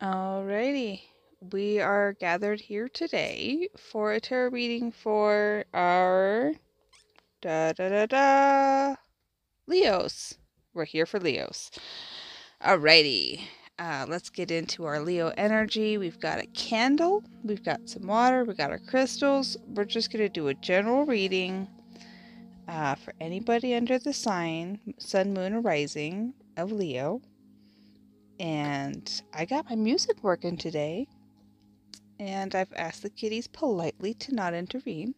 Alrighty, we are gathered here today for a tarot reading for our Leos. We're here for Leos. Alrighty, let's get into our Leo energy. We've got a candle, we've got some water, we've got our crystals. We're just going to do a general reading for anybody under the sign, Sun, Moon, or Rising of Leo. And I got my music working today. And I've asked the kitties politely to not intervene.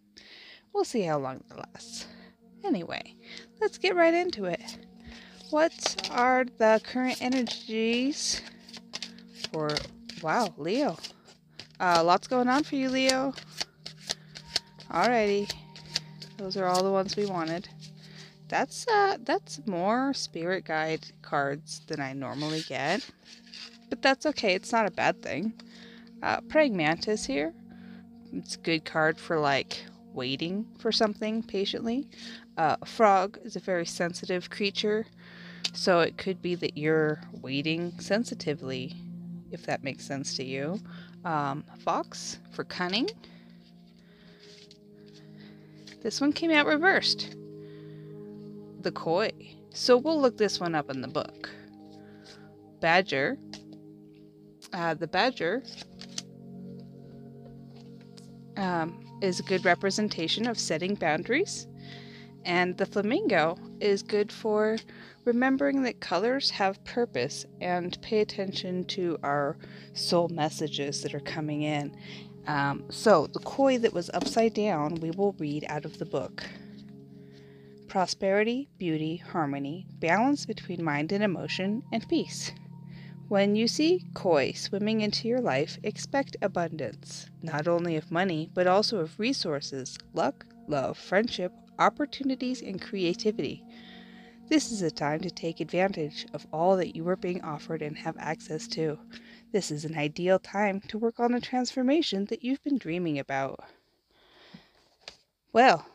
We'll see how long that lasts. Anyway, let's get right into it. What are the current energies for, wow, Leo? Lots going on for you, Leo. Alrighty. Those are all the ones we wanted. That's more spirit guide cards than I normally get. But that's okay, it's not a bad thing. Praying Mantis here. It's a good card for like waiting for something patiently. Frog is a very sensitive creature, so it could be that you're waiting sensitively, if that makes sense to you. Fox for cunning. This one came out reversed. The Koi. So we'll look this one up in the book. Badger. The Badger is a good representation of setting boundaries, and the Flamingo is good for remembering that colors have purpose and pay attention to our soul messages that are coming in. So the Koi that was upside down, we will read out of the book. Prosperity, beauty, harmony, balance between mind and emotion, and peace. When you see Koi swimming into your life, expect abundance, not only of money, but also of resources, luck, love, friendship, opportunities, and creativity. This is a time to take advantage of all that you are being offered and have access to. This is an ideal time to work on a transformation that you've been dreaming about. Well,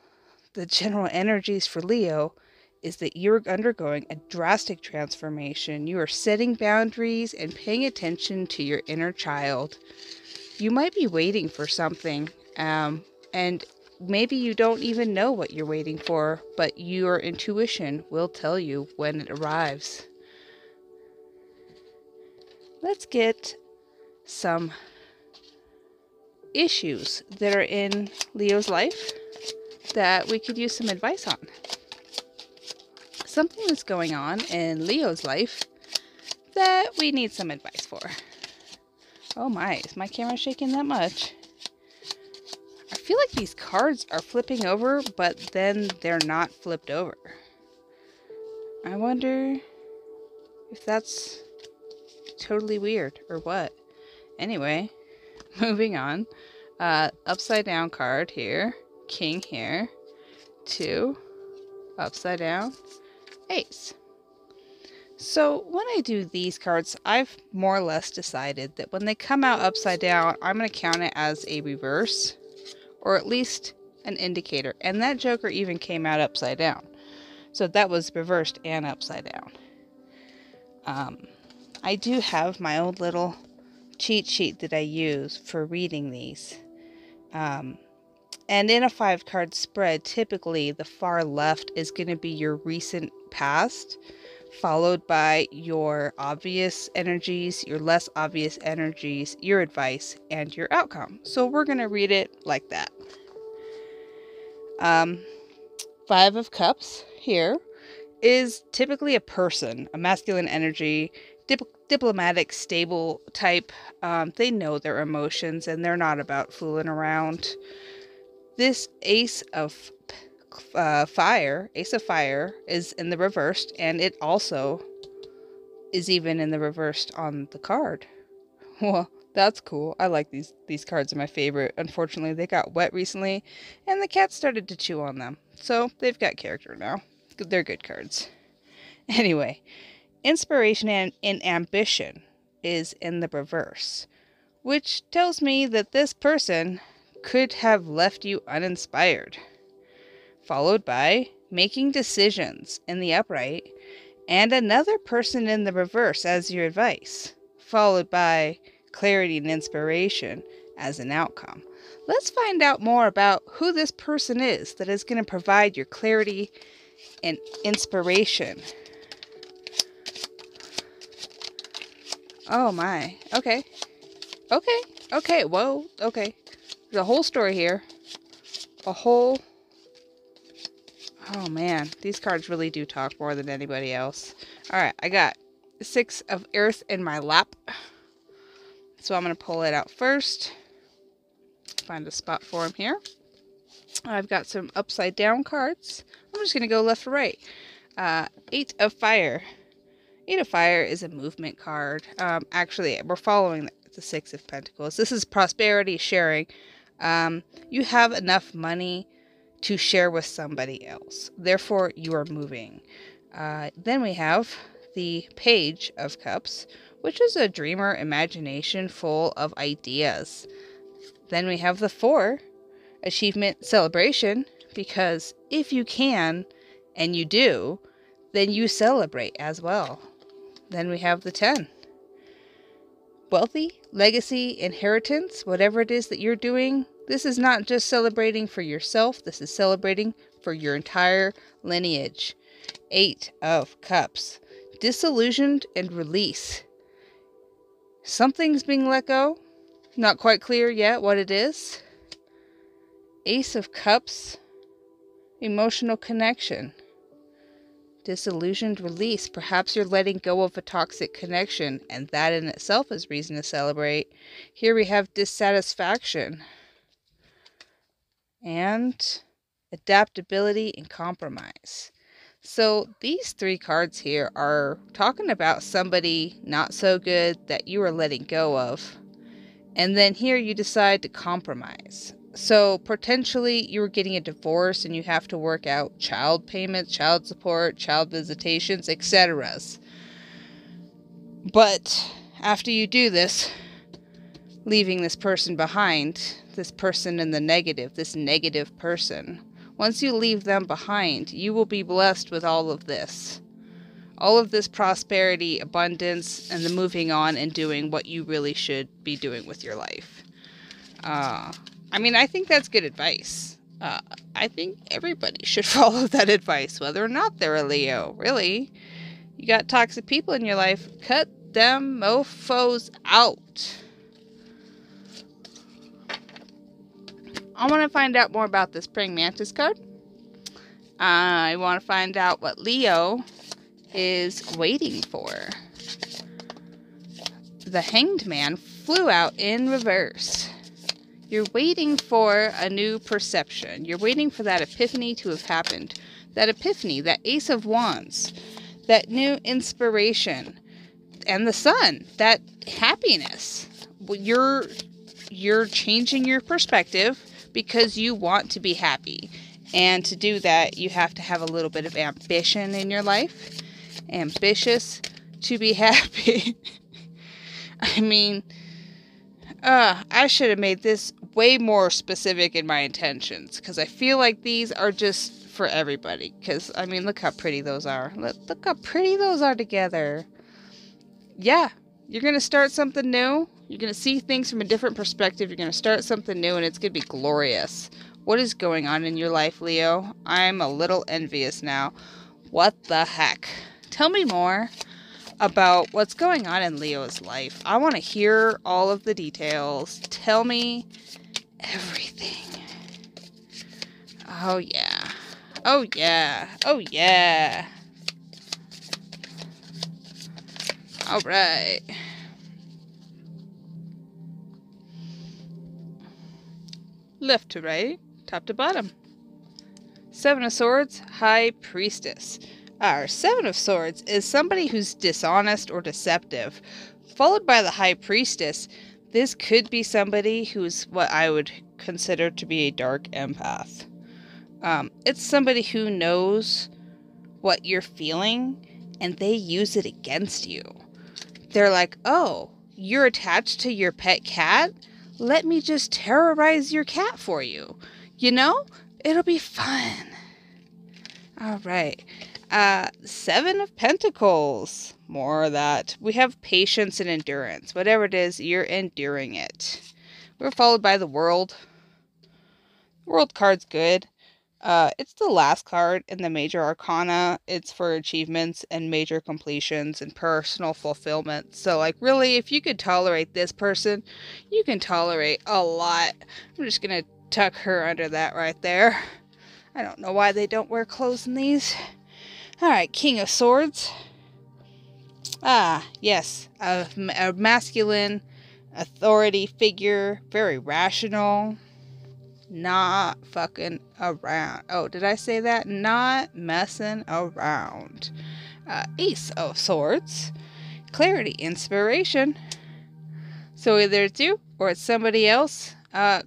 the general energies for Leo is that you're undergoing a drastic transformation. You are setting boundaries and paying attention to your inner child. You might be waiting for something, and maybe you don't even know what you're waiting for, but your intuition will tell you when it arrives. Let's get some issues that are in Leo's life that we could use some advice on. Something that's going on in Leo's life that we need some advice for. Oh my, is my camera shaking that much? I feel like these cards are flipping over, but then they're not flipped over. I wonder if that's totally weird or what. Anyway, moving on. Upside down card here. King here. 2. Upside down. Ace. So when I do these cards, I've more or less decided that when they come out upside down, I'm going to count it as a reverse, or at least an indicator. And that Joker even came out upside down. So that was reversed and upside down. I do have my own little cheat sheet that I use for reading these. And in a 5-card spread, typically the far left is going to be your recent past, followed by your obvious energies, your less obvious energies, your advice, and your outcome. So we're going to read it like that. 5 of Cups here is typically a person, a masculine energy, diplomatic, stable type. They know their emotions and they're not about fooling around. This Ace of Fire is in the reversed, and it also is even in the reversed on the card. Well, that's cool. I like these cards are my favorite. Unfortunately, they got wet recently, and the cat started to chew on them. So they've got character now. They're good cards. Anyway, Inspiration and Ambition is in the reverse, which tells me that this person could have left you uninspired. Followed by Making Decisions in the upright, and another person in the reverse as your advice. Followed by clarity and inspiration as an outcome. Let's find out more about who this person is that is going to provide your clarity and inspiration. Oh my. Okay. Okay. Okay. Whoa. Okay. There's a whole story here. A whole... Oh man. These cards really do talk more than anybody else. Alright. I got 6 of Earth in my lap. So I'm going to pull it out first. Find a spot for him here. I've got some upside down cards. I'm just going to go left to right. 8 of Fire. 8 of Fire is a movement card. Actually, we're following the 6 of Pentacles. This is prosperity sharing. You have enough money to share with somebody else. Therefore, you are moving. Then we have the Page of Cups, which is a dreamer imagination full of ideas. Then we have the 4, Achievement Celebration, because if you can, and you do, then you celebrate as well. Then we have the 10, Wealthy, Legacy, Inheritance, whatever it is that you're doing. This is not just celebrating for yourself, this is celebrating for your entire lineage. 8 of Cups, Disillusioned and Release. Something's being let go. Not quite clear yet what it is. Ace of Cups, Emotional Connection. Disillusioned, release. Perhaps you're letting go of a toxic connection, and that in itself is reason to celebrate. Here we have dissatisfaction. And adaptability and compromise. So these 3 cards here are talking about somebody not so good that you are letting go of. And then here you decide to compromise. So potentially you were getting a divorce and you have to work out child payments, child support, child visitations, etc. But after you do this, leaving this person behind, this person in the negative, this negative person, once you leave them behind, you will be blessed with all of this. All of this prosperity, abundance, and the moving on and doing what you really should be doing with your life. I mean, I think that's good advice. I think everybody should follow that advice, whether or not they're a Leo. Really. You got toxic people in your life, cut them mofos out. I want to find out more about this Praying Mantis card. I want to find out what Leo is waiting for. The Hanged Man flew out in reverse. You're waiting for a new perception. You're waiting for that epiphany to have happened. That epiphany, that Ace of Wands, that new inspiration, and the Sun, that happiness. You're changing your perspective because you want to be happy. And to do that, you have to have a little bit of ambition in your life. Ambitious to be happy. I mean, I should have made this way more specific in my intentions, because I feel like these are just for everybody. Because, I mean, look how pretty those are. Look how pretty those are together. Yeah, you're going to start something new. You're going to see things from a different perspective. You're going to start something new, and it's going to be glorious. What is going on in your life, Leo? I'm a little envious now. What the heck? Tell me more about what's going on in Leo's life. I want to hear all of the details. Tell me everything. Oh, yeah. Oh, yeah. Oh, yeah. All right. Left to right, top to bottom. 7 of Swords, High Priestess. Our 7 of Swords is somebody who's dishonest or deceptive, followed by the High Priestess. This could be somebody who's what I would consider to be a dark empath. It's somebody who knows what you're feeling, and they use it against you. They're like, oh, you're attached to your pet cat? Let me just terrorize your cat for you. You know? It'll be fun. All right. 7 of Pentacles. More of that. We have patience and endurance. Whatever it is, you're enduring it. We're followed by the World. World card's good. It's the last card in the major arcana. It's for achievements and major completions and personal fulfillment. So, like, really, if you could tolerate this person, you can tolerate a lot. I'm just gonna tuck her under that right there. I don't know why they don't wear clothes in these. Alright, King of Swords. Ah, yes. A masculine authority figure. Very rational. Not fucking around. Oh, did I say that? Not messing around. Ace of Swords. Clarity, inspiration. So either it's you or it's somebody else.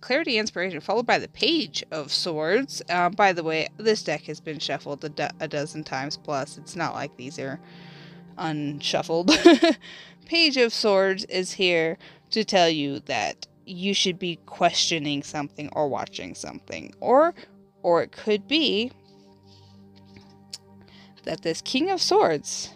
Clarity, inspiration, followed by the Page of Swords. By the way, this deck has been shuffled a dozen times plus. It's not like these are unshuffled. Page of Swords is here to tell you that you should be questioning something or watching something. Or it could be that this King of Swords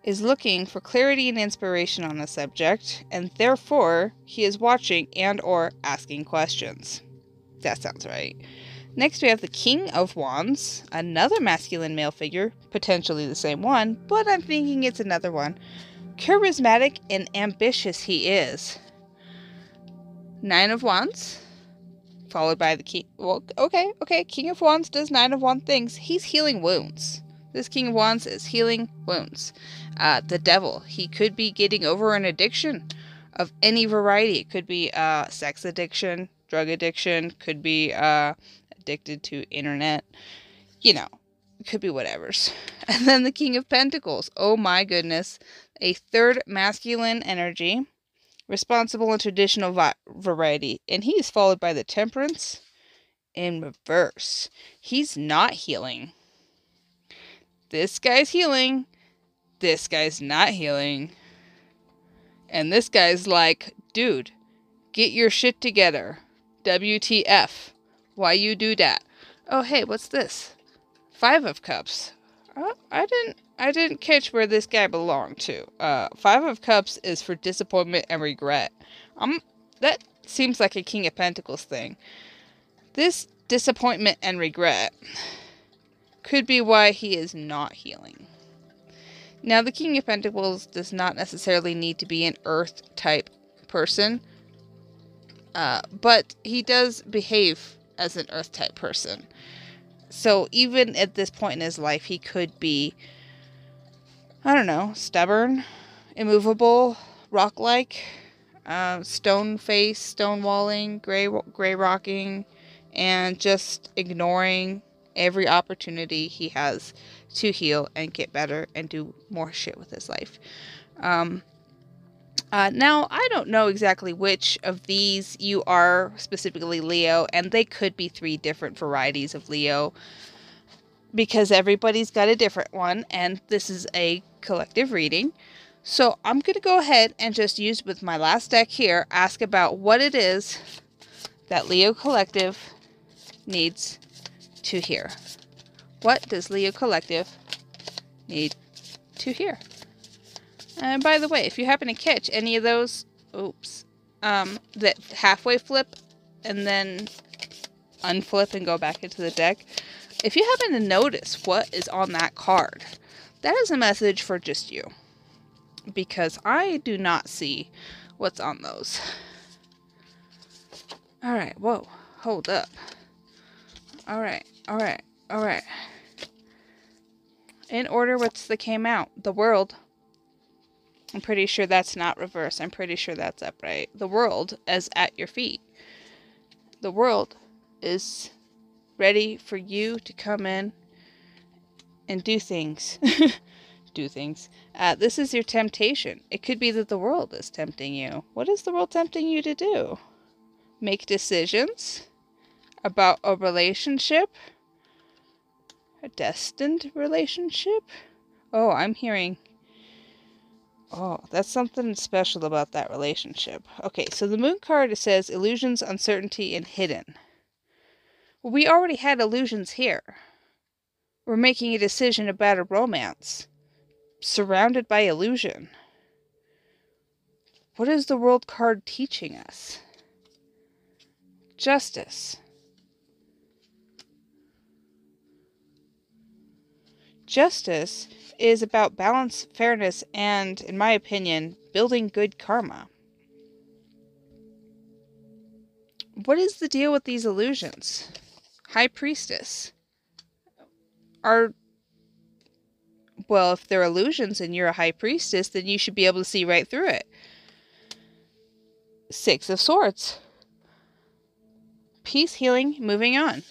is looking for clarity and inspiration on a subject, and therefore he is watching and or asking questions. That sounds right. Next we have the King of Wands, another masculine male figure, potentially the same one, but I'm thinking it's another one. Charismatic and ambitious he is. Nine of Wands, followed by the King. Well, okay. King of Wands does Nine of Wands things. He's healing wounds. This King of Wands is healing wounds. The Devil. He could be getting over an addiction of any variety. It could be sex addiction, drug addiction. Could be addicted to internet. You know, it could be whatever's. And then the King of Pentacles. Oh my goodness. A third masculine energy. Responsible and traditional variety. And he is followed by the Temperance in reverse. He's not healing. This guy's healing. This guy's not healing. And this guy's like, dude, get your shit together. WTF. Why you do that? Oh, hey, what's this? Five of Cups. I didn't catch where this guy belonged to. Five of Cups is for disappointment and regret. That seems like a King of Pentacles thing. This disappointment and regret could be why he is not healing. Now, the King of Pentacles does not necessarily need to be an earth type person, but he does behave as an earth type person. So even at this point in his life, he could be, I don't know, stubborn, immovable, rock-like, stone face, stonewalling, gray rocking, and just ignoring every opportunity he has to heal and get better and do more shit with his life. Now, I don't know exactly which of these you are, specifically Leo, and they could be 3 different varieties of Leo, because everybody's got a different one, and this is a collective reading. So I'm going to go ahead and just use with my last deck here, ask about what it is that Leo Collective needs to hear. What does Leo Collective need to hear? And by the way, if you happen to catch any of those, that halfway flip and then unflip and go back into the deck, if you happen to notice what is on that card, that is a message for just you. Because I do not see what's on those. Alright, whoa, hold up. Alright. In order, what's that came out? The World. I'm pretty sure that's not reverse. I'm pretty sure that's upright. The World is at your feet. The World is ready for you to come in and do things. Do things. This is your temptation. It could be that the world is tempting you. What is the world tempting you to do? Make decisions about a relationship? A destined relationship? Oh, I'm hearing... Oh, that's something special about that relationship. Okay, so the Moon card says illusions, uncertainty, and hidden. Well, we already had illusions here. We're making a decision about a romance. surrounded by illusion. What is the World card teaching us? Justice. Justice is about balance, fairness, and, in my opinion, building good karma. What is the deal with these illusions? High Priestess. Well, if they're illusions and you're a High Priestess, then you should be able to see right through it. Six of Swords. Peace, healing, moving on.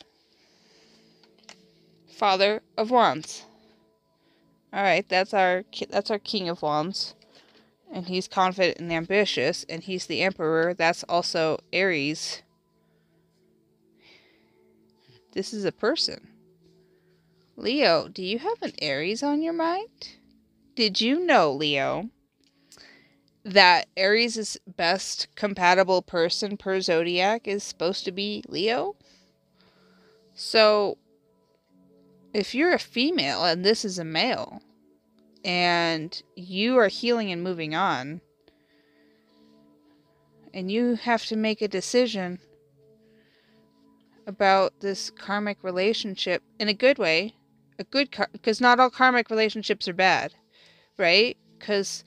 Father of Wands. Alright, that's our King of Wands. And he's confident and ambitious, and he's the Emperor. That's also Aries. This is a person. Leo, do you have an Aries on your mind? Did you know, Leo, that Aries' best compatible person per zodiac is supposed to be Leo? So, if you're a female and this is a male, and you are healing and moving on, and you have to make a decision about this karmic relationship in a good way, because not all karmic relationships are bad, right? Because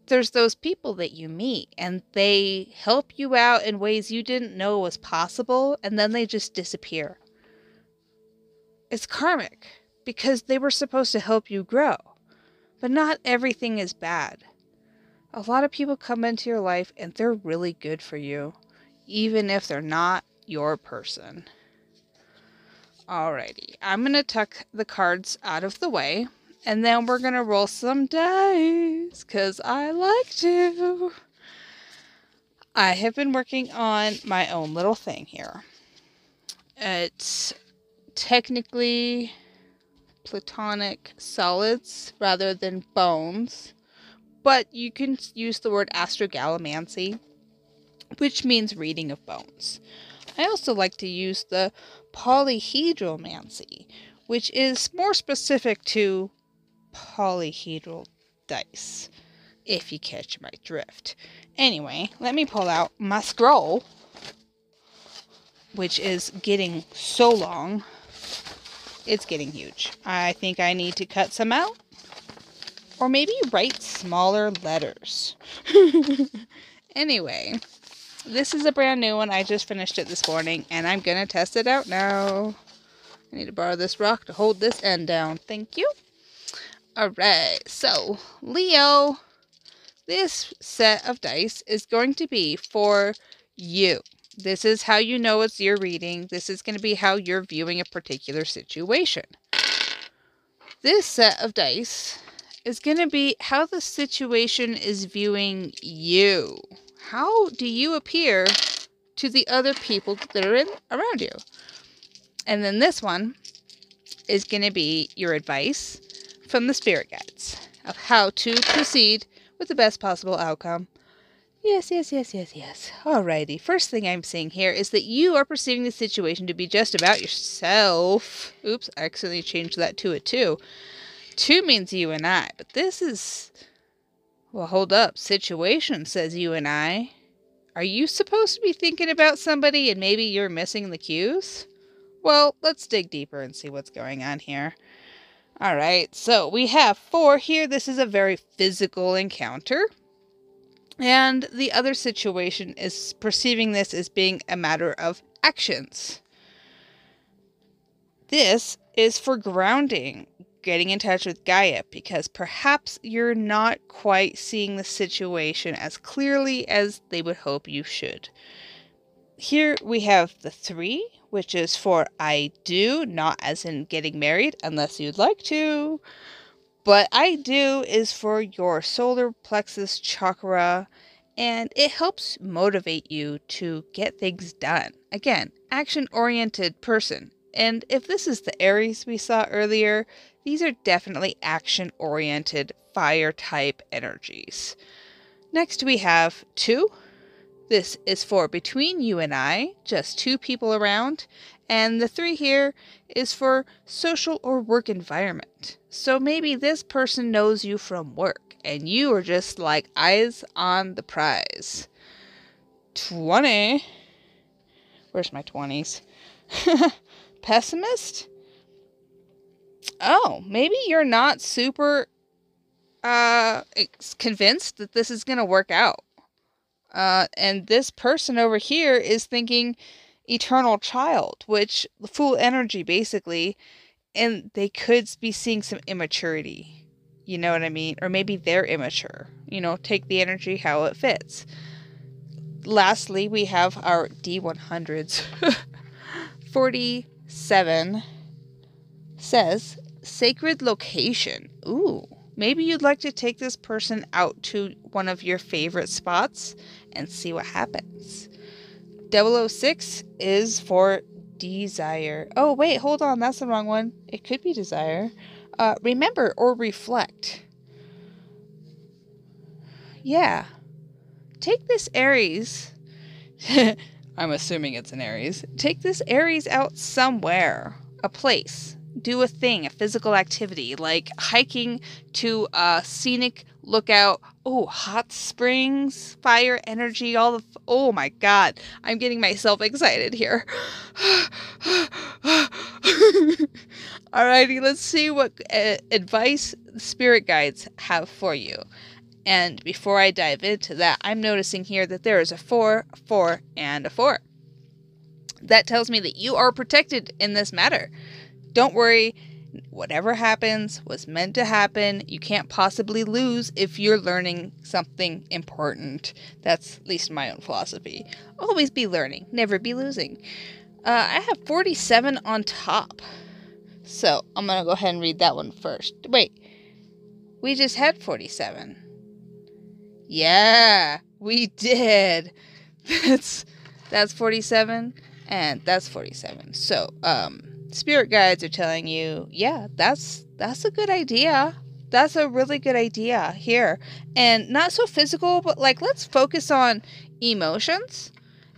there's those people that you meet and they help you out in ways you didn't know was possible, and then they just disappear. It's karmic because they were supposed to help you grow, but not everything is bad. A lot of people come into your life and they're really good for you, even if they're not your person. Alrighty, I'm going to tuck the cards out of the way, and then we're going to roll some dice, because I like to. I have been working on my own little thing here. It's technically platonic solids rather than bones, but you can use the word astrogallomancy, which means reading of bones. I also like to use the polyhedromancy, which is more specific to polyhedral dice, if you catch my drift. Anyway, let me pull out my scroll, which is getting so long. It's getting huge. I think I need to cut some out, or maybe write smaller letters. Anyway, this is a brand new one. I just finished it this morning, and I'm going to test it out now. I need to borrow this rock to hold this end down. Thank you. Alright, so, Leo, this set of dice is going to be for you. This is how you know it's your reading. This is going to be how you're viewing a particular situation. This set of dice is going to be how the situation is viewing you. How do you appear to the other people that are around you? And then this one is going to be your advice from the spirit guides of how to proceed with the best possible outcome. Yes. Alrighty, first thing I'm seeing here is that you are perceiving the situation to be just about yourself. Oops, I accidentally changed that to a 2. 2 means you and I, but this is... Well, hold up. Situation says you and I. Are you supposed to be thinking about somebody and maybe you're missing the cues? Well, let's dig deeper and see what's going on here. Alright, so we have 4 here. This is a very physical encounter. And the other situation is perceiving this as being a matter of actions. This is for grounding, getting in touch with Gaia, because perhaps you're not quite seeing the situation as clearly as they would hope you should. Here we have the 3, which is for I do, not as in getting married, unless you'd like to. But I do is for your solar plexus chakra, and it helps motivate you to get things done. Again, action-oriented person. And if this is the Aries we saw earlier, these are definitely action-oriented fire-type energies. Next we have 2. This is for between you and I, just 2 people around, And the 3 here is for social or work environment. So maybe this person knows you from work and you are just like eyes on the prize. 20. Where's my 20s? Pessimist? Oh, maybe you're not super convinced that this is going to work out. And this person over here is thinking eternal child, which full energy basically, and they could be seeing some immaturity. You know what I mean? Or maybe they're immature. You know, take the energy how it fits. Lastly, we have our D100s. 47 says sacred location. Ooh, maybe you'd like to take this person out to one of your favorite spots and see what happens. 006 is for desire. Oh, wait, hold on. That's the wrong one. It could be desire. Remember or reflect. Yeah. Take this Aries. I'm assuming it's an Aries. Take this Aries out somewhere. A place. Do a thing, a physical activity, like hiking to a scenic lookout. Oh, hot springs, fire energy, all the... Oh my God, I'm getting myself excited here. Alrighty, let's see what advice spirit guides have for you. And before I dive into that, I'm noticing here that there is a 4, 4, and a 4. That tells me that you are protected in this matter. Don't worry, whatever happens was meant to happen. You can't possibly lose if you're learning something important. That's at least my own philosophy. Always be learning, never be losing. I have 47 on top. So I'm going to go ahead and read that one first. Wait, we just had 47. Yeah, we did. That's 47 and that's 47. So, spirit guides are telling you, yeah, that's a good idea. That's a really good idea here. And not so physical, but like, let's focus on emotions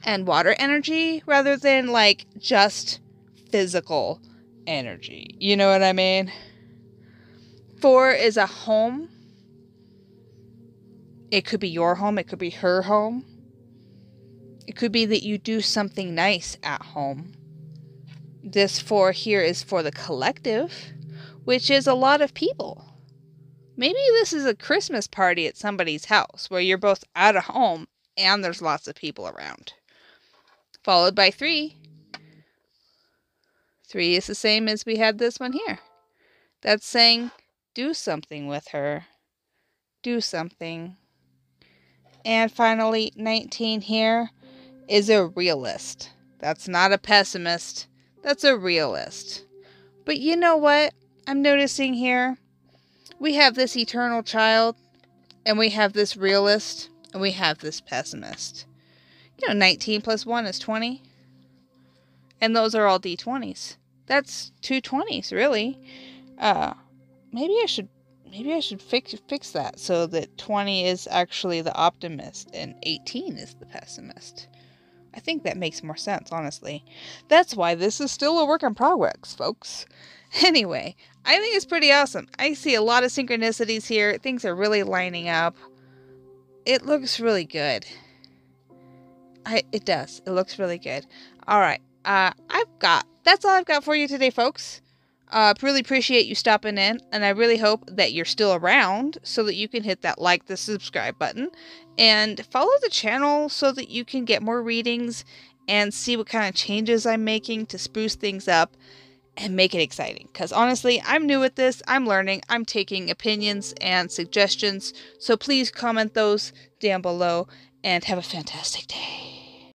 and water energy rather than like just physical energy. You know what I mean? 4 is a home. It could be your home. It could be her home. It could be that you do something nice at home. This 4 here is for the collective, which is a lot of people. Maybe this is a Christmas party at somebody's house where you're both at a home and there's lots of people around. Followed by 3. 3 is the same as we had this one here. That's saying, do something with her. Do something. And finally, 19 here is a realist. That's not a pessimist. That's a realist. But you know what I'm noticing here? We have this eternal child, and we have this realist, and we have this pessimist. You know, 19 plus 1 is 20. And those are all D20s. That's 2 20s, really. Maybe I should fix that so that 20 is actually the optimist and 18 is the pessimist. I think that makes more sense, honestly. That's why this is still a work in progress, folks. Anyway, I think it's pretty awesome. I see a lot of synchronicities here. Things are really lining up. It looks really good. It does. It looks really good. All right. That's all I've got for you today, folks. Really appreciate you stopping in, and I really hope that you're still around so that you can hit that like, the subscribe button, and follow the channel so that you can get more readings and see what kind of changes I'm making to spruce things up and make it exciting. Because honestly, I'm new at this, I'm learning, I'm taking opinions and suggestions, so please comment those down below, and have a fantastic day.